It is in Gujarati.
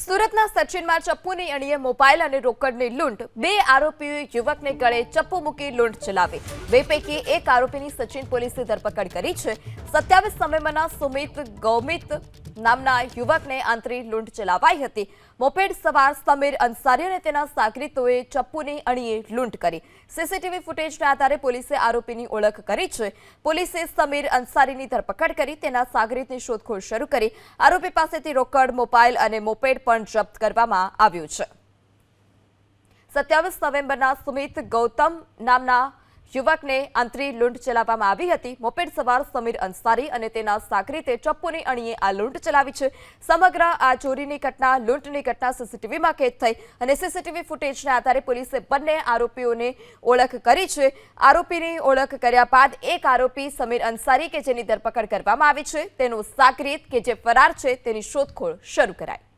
સુરતના સચિનમાં ચપ્પુની અણીએ મોબાઈલ અને રોકડની લૂંટ। બે આરોપીઓએ યુવકને ગળે ચપ્પુ મૂકી લૂંટ ચલાવી। બે પૈકી એક આરોપીની સચિન પોલીસે ધરપકડ કરી છે। 27 નવેમ્બરના સુમિત ગૌમિત નામના યુવકને આંતરી લૂંટ ચલાવાઈ હતી। મોપેડ સવાર સમીર અંસારી અને તેના સાગરીતોએ ચપ્પુની અણીએ લૂંટ કરી। સીસીટીવી ફૂટેજના આધારે પોલીસે આરોપીની ઓળખ કરી છે। પોલીસે સમીર અંસારીની ધરપકડ કરી તેના સાગરીતની શોધખોળ શરૂ કરી। આરોપી પાસેથી રોકડ, મોબાઈલ અને મોપેડ પણ જપ્ત કરવામાં આવ્યું છે। 27 નવેમ્બરના સુમિત ગૌતમ નામના યુવકને આંતરી લૂંટ ચલાવવામાં આવી હતી। મોપેડ સવાર સમીર અંસારી અને તેના સાગરીતે ચપ્પુની અણીએ આ લૂંટ ચલાવી છે। સમગ્ર આ ચોરીની ઘટના, લૂંટની ઘટના સીસીટીવીમાં કેદ થઈ અને સીસીટીવી ફૂટેજના આધારે પોલીસે બંને આરોપીઓની ઓળખ કરી છે। આરોપીની ઓળખ કર્યા બાદ એક આરોપી સમીર અંસારી કે જેની ધરપકડ કરવામાં આવી છે, તેનો સાગરીત કે જે ફરાર છે તેની શોધખોળ શરૂ કરાઈ।